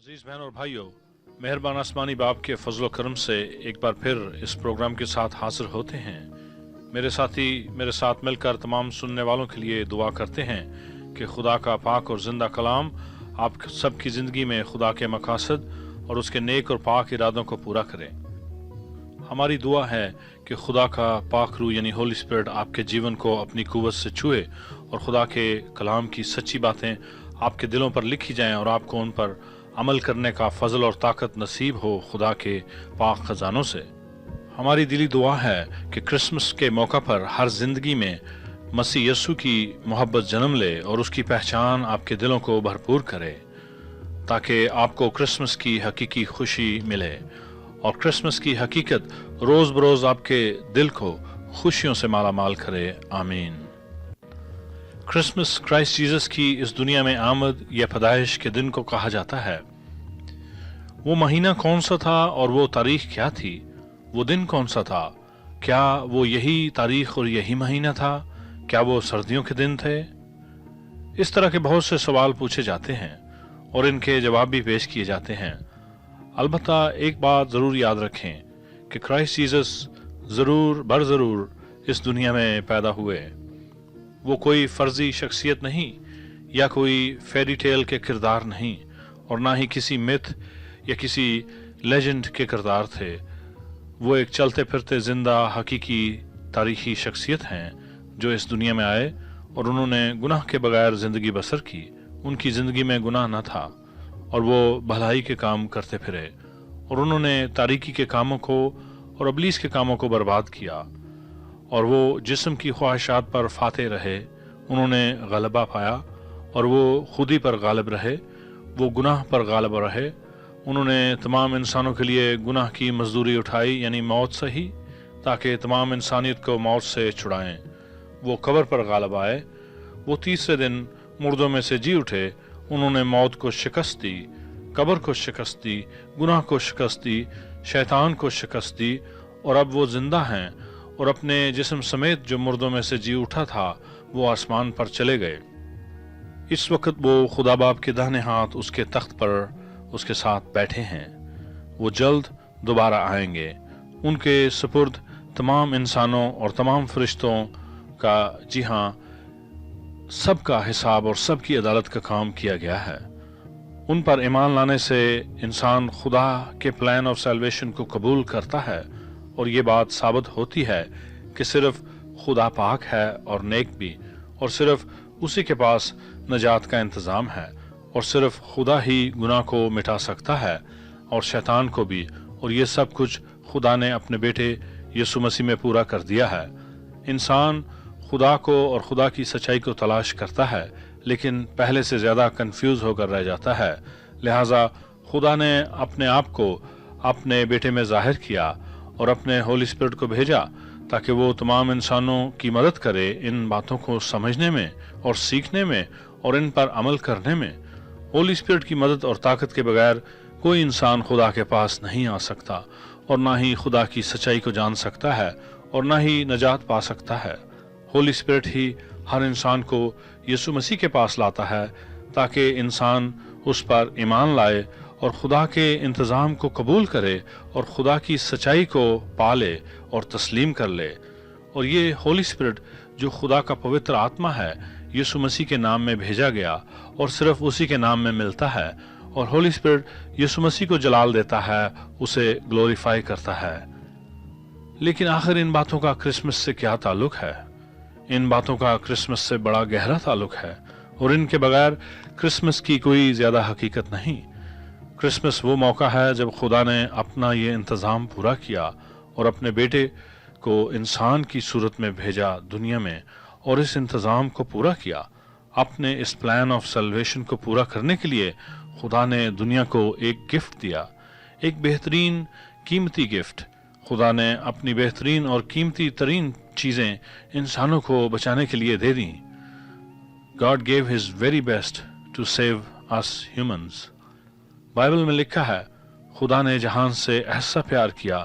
अजीज बहन और भाइयों, मेहरबान आसमानी बाप के फजल करम से एक बार फिर इस प्रोग्राम के साथ हाजिर होते हैं। मेरे साथी मेरे साथ मिलकर तमाम सुनने वालों के लिए दुआ करते हैं कि खुदा का पाक और जिंदा कलाम आप सबकी ज़िंदगी में खुदा के मकासद और उसके नेक और पाक इरादों को पूरा करे। हमारी दुआ है कि खुदा का पाक रूह यानी होली स्पिरिट आपके जीवन को अपनी कुव्वत से छुए और खुदा के कलाम की सच्ची बातें आपके दिलों पर लिखी जाएं और आपको उन पर अमल करने का फजल और ताकत नसीब हो खुदा के पाक खजानों से। हमारी दिली दुआ है कि क्रिसमस के मौका पर हर जिंदगी में मसीह यस्सु की मोहब्बत जन्म ले और उसकी पहचान आपके दिलों को भरपूर करे, ताकि आपको क्रिसमस की हकीकी खुशी मिले और क्रिसमस की हकीकत रोज बरोज आपके दिल को खुशियों से माला माल करे। आमीन। क्रिसमस क्राइस्ट जीसस की इस दुनिया में आमद या पैदाइश के दिन को कहा जाता है। वो महीना कौन सा था और वो तारीख क्या थी? वो दिन कौन सा था? क्या वो यही तारीख और यही महीना था? क्या वो सर्दियों के दिन थे? इस तरह के बहुत से सवाल पूछे जाते हैं और इनके जवाब भी पेश किए जाते हैं। अलबत्ता एक बात जरूर याद रखें कि क्राइस्ट जीसस जरूर बरजरूर इस दुनिया में पैदा हुए। वो कोई फर्जी शख्सियत नहीं या कोई फेरी टेल के किरदार नहीं और ना ही किसी मिथ या किसी लेजेंड के किरदार थे। वो एक चलते फिरते जिंदा हकीकी तारीखी शख्सियत हैं जो इस दुनिया में आए और उन्होंने गुनाह के बगैर जिंदगी बसर की। उनकी जिंदगी में गुनाह न था और वो भलाई के काम करते फिरे और उन्होंने तारीकी के कामों को और अबलीस के कामों को बर्बाद किया और वो जिस्म की ख्वाहिशात पर फाते रहे। उन्होंने गलबा पाया और वो खुदी पर गालिब रहे, वो गुनाह पर गालिब रहे। उन्होंने तमाम इंसानों के लिए गुनाह की मजदूरी उठाई यानी मौत सही, ताकि तमाम इंसानियत को मौत से छुड़ाएं। वो कब्र पर गालिब आए, वो तीसरे दिन मुर्दों में से जी उठे। उन्होंने मौत को शिकस्त दी, कब्र को शिकस्त दी, गुनाह को शिकस्त दी, शैतान को शिकस्त दी और अब वो जिंदा हैं और अपने जिस्म समेत जो मुर्दों में से जी उठा था वो आसमान पर चले गए। इस वक्त वो खुदा बाप के दाहिने हाथ उसके तख्त पर उसके साथ बैठे हैं। वो जल्द दोबारा आएंगे। उनके सुपुर्द तमाम इंसानों और तमाम फरिश्तों का, जी हाँ, सबका हिसाब और सबकी अदालत का काम किया गया है। उन पर ईमान लाने से इंसान खुदा के प्लान ऑफ सैल्वेशन को कबूल करता है और ये बात साबित होती है कि सिर्फ खुदा पाक है और नेक भी, और सिर्फ उसी के पास नजात का इंतज़ाम है और सिर्फ खुदा ही गुनाह को मिटा सकता है और शैतान को भी। और ये सब कुछ खुदा ने अपने बेटे यीशु मसीह में पूरा कर दिया है। इंसान खुदा को और खुदा की सच्चाई को तलाश करता है लेकिन पहले से ज़्यादा कंफ्यूज होकर रह जाता है। लिहाजा खुदा ने अपने आप को अपने बेटे में जाहिर किया और अपने होली स्पिरिट को भेजा ताकि वो तमाम इंसानों की मदद करे इन बातों को समझने में और सीखने में और इन पर अमल करने में। होली स्पिरिट की मदद और ताकत के बगैर कोई इंसान खुदा के पास नहीं आ सकता और ना ही खुदा की सच्चाई को जान सकता है और ना ही नजात पा सकता है। होली स्पिरिट ही हर इंसान को यीशु मसीह के पास लाता है ताकि इंसान उस पर ईमान लाए और खुदा के इंतज़ाम को कबूल करे और खुदा की सच्चाई को पाले और तस्लीम कर ले। और ये होली स्पिरिट जो खुदा का पवित्र आत्मा है यीशु मसीह के नाम में भेजा गया और सिर्फ उसी के नाम में मिलता है। और होली स्पिरिट यीशु मसीह को जलाल देता है, उसे ग्लोरीफाई करता है। लेकिन आखिर इन बातों का क्रिसमस से क्या ताल्लुक है? इन बातों का क्रिसमस से बड़ा गहरा ताल्लुक है और इनके बगैर क्रिसमस की कोई ज्यादा हकीकत नहीं। क्रिसमस वो मौका है जब खुदा ने अपना ये इंतज़ाम पूरा किया और अपने बेटे को इंसान की सूरत में भेजा दुनिया में और इस इंतज़ाम को पूरा किया। अपने इस प्लान ऑफ सल्वेशन को पूरा करने के लिए खुदा ने दुनिया को एक गिफ्ट दिया, एक बेहतरीन कीमती गिफ्ट। खुदा ने अपनी बेहतरीन और कीमती तरीन चीज़ें इंसानों को बचाने के लिए दे दी। God gave his very best to save us humans। Bible में लिखा है खुदा ने जहान से ऐसा प्यार किया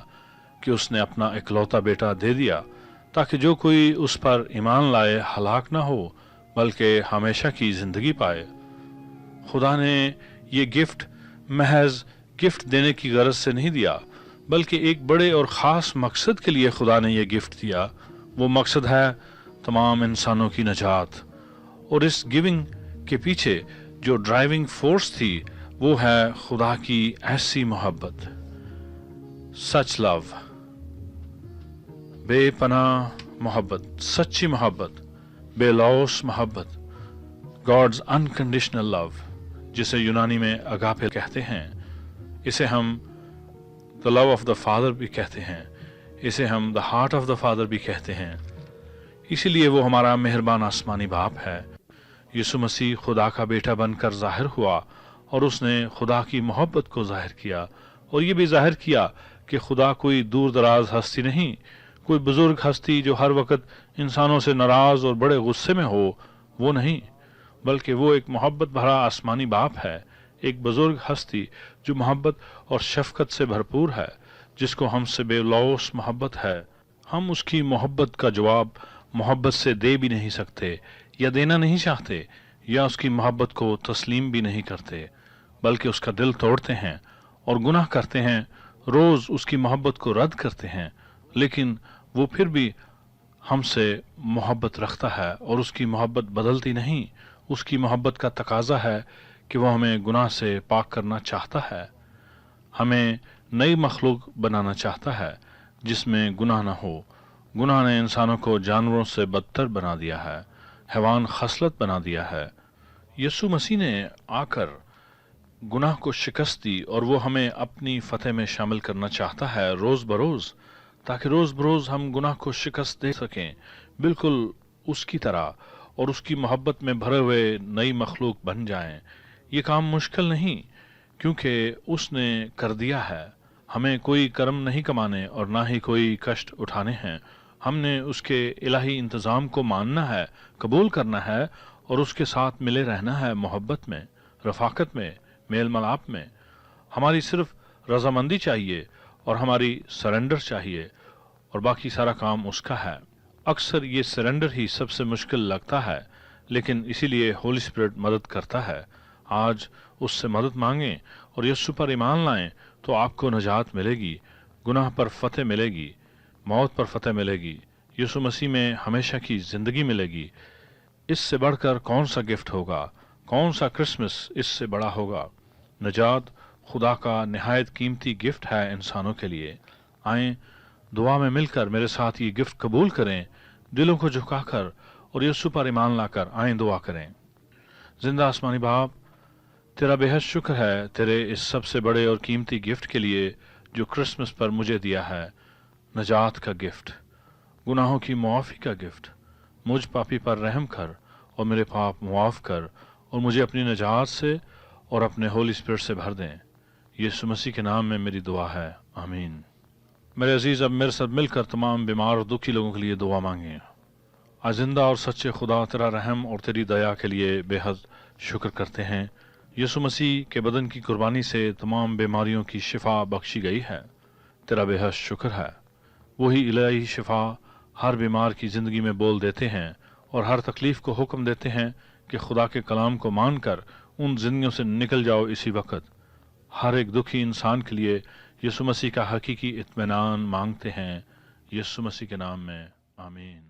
कि उसने अपना इकलौता बेटा दे दिया ताकि जो कोई उस पर ईमान लाए हलाक ना हो बल्कि हमेशा की जिंदगी पाए। खुदा ने ये गिफ्ट محض گفٹ دینے کی غرض سے نہیں دیا، بلکہ ایک بڑے اور خاص مقصد کے لیے خدا نے یہ گفٹ دیا۔ وہ مقصد ہے تمام انسانوں کی نجات، اور اس گیونگ کے پیچھے جو ڈرائیونگ فورس تھی وہ ہے خدا کی ایسی محبت، سچ لو، بے پناہ محبت، سچی محبت، بے لوث محبت، گاڈز انکنڈیشنل لو، جسے یونانی میں اگاپے کہتے ہیں، اسے ہم the love of the Father بھی کہتے ہیں، اسے ہم the heart of the Father بھی کہتے ہیں۔ اسی لیے وہ ہمارا مہربان آسمانی باپ ہے۔ یسوع مسیح خدا کا بیٹا بن کر ظاہر ہوا، اور اس نے خدا کی محبت کو ظاہر کیا، اور یہ بھی ظاہر کیا کہ خدا کوئی دور دراز ہستی نہیں، کوئی بزرگ ہستی جو ہر وقت انسانوں سے ناراض اور بڑے غصے میں ہو، وہ نہیں، بلکہ وہ ایک محبت بھرا آسمانی باپ ہے، ایک بزرگ ہستی جو محبت اور شفقت سے بھرپور ہے، جس کو ہم سے بے لوث محبت ہے۔ ہم اس کی محبت کا جواب محبت سے دے بھی نہیں سکتے، یا دینا نہیں چاہتے، یا اس کی محبت کو تسلیم بھی نہیں کرتے، بلکہ اس کا دل توڑتے ہیں اور گناہ کرتے ہیں، روز اس کی محبت کو رد کرتے ہیں، لیکن وہ پھر بھی ہم سے محبت رکھتا ہے، اور اس کی محبت بدلتی نہیں۔ اس کی محبت کا تقاضا ہے کہ وہ ہمیں گناہ سے پاک کرنا چاہتا ہے، ہمیں نئی مخلوق بنانا چاہتا ہے جس میں گناہ نہ ہو۔ گناہ نے انسانوں کو جانوروں سے بدتر بنا دیا ہے، حیوان خصلت بنا دیا ہے۔ یسوع مسیح نے آ کر گناہ کو شکست دی، اور وہ ہمیں اپنی فتح میں شامل کرنا چاہتا ہے روز بروز، تاکہ روز بروز ہم گناہ کو شکست دے سکیں، بالکل اس کی طرح، اور اس کی محبت میں بھرے ہوئے نئی مخلوق بن جائیں۔ یہ کام مشکل نہیں، کیونکہ اس نے کر دیا ہے۔ ہمیں کوئی کرم نہیں کمانے اور نہ ہی کوئی کشٹ اٹھانے ہیں۔ ہم نے اس کے الہی انتظام کو ماننا ہے، قبول کرنا ہے، اور اس کے ساتھ ملے رہنا ہے، محبت میں، رفاقت میں، میل ملاپ میں۔ ہماری صرف رضامندی چاہیے، اور ہماری سرنڈر چاہیے، اور باقی سارا کام اس کا ہے۔ اکثر یہ سرنڈر ہی سب سے مشکل لگتا ہے، لیکن اسی لیے ہولی اسپرٹ مدد کرتا ہے۔ آج اس سے مدد مانگیں اور یسوع پر ایمان لائیں تو آپ کو نجات ملے گی، گناہ پر فتح ملے گی، موت پر فتح ملے گی، یسوع مسیح میں ہمیشہ کی زندگی ملے گی۔ اس سے بڑھ کر کون سا گفٹ ہوگا؟ کون سا کرسمس اس سے بڑا ہوگا؟ نجات خدا کا نہایت قیمتی گفٹ ہے انسانوں کے لیے۔ آئیں دعا میں مل کر میرے ساتھ یہ گفٹ قبول کریں، دلوں کو جھکا کر اور یسوع پر ایمان لا کر آئیں دعا کریں۔ زندہ آسمانی باپ، تیرا بے حد شکر ہے تیرے اس سب سے بڑے اور قیمتی گفٹ کے لیے جو کرسمس پر مجھے دیا ہے، نجات کا گفٹ، گناہوں کی معافی کا گفٹ۔ مجھ پاپی پر رحم کر اور میرے پاپ معاف کر، اور مجھے اپنی نجات سے اور اپنے ہولی اسپرٹ سے بھر دیں۔ یسوع مسیح کے نام میں میری دعا ہے، آمین۔ میرے عزیز، اب میرے ساتھ مل کر تمام بیمار اور دکھی لوگوں کے لیے دعا مانگیں۔ آج زندہ اور سچے خدا، تیرا رحم اور تیری دیا کے لیے بے حد شکر کرتے ہیں۔ یسوع مسیح کے بدن کی قربانی سے تمام بیماریوں کی شفا بخشی گئی ہے، تیرا بے حد شکر ہے۔ وہی الہی شفا ہر بیمار کی زندگی میں بول دیتے ہیں، اور ہر تکلیف کو حکم دیتے ہیں کہ خدا کے کلام کو مان کر ان زندگیوں سے نکل جاؤ اسی وقت۔ ہر ایک دکھی انسان کے لیے یسوع مسیح کا حقیقی اطمینان مانگتے ہیں، یسوع مسیح کے نام میں، آمین۔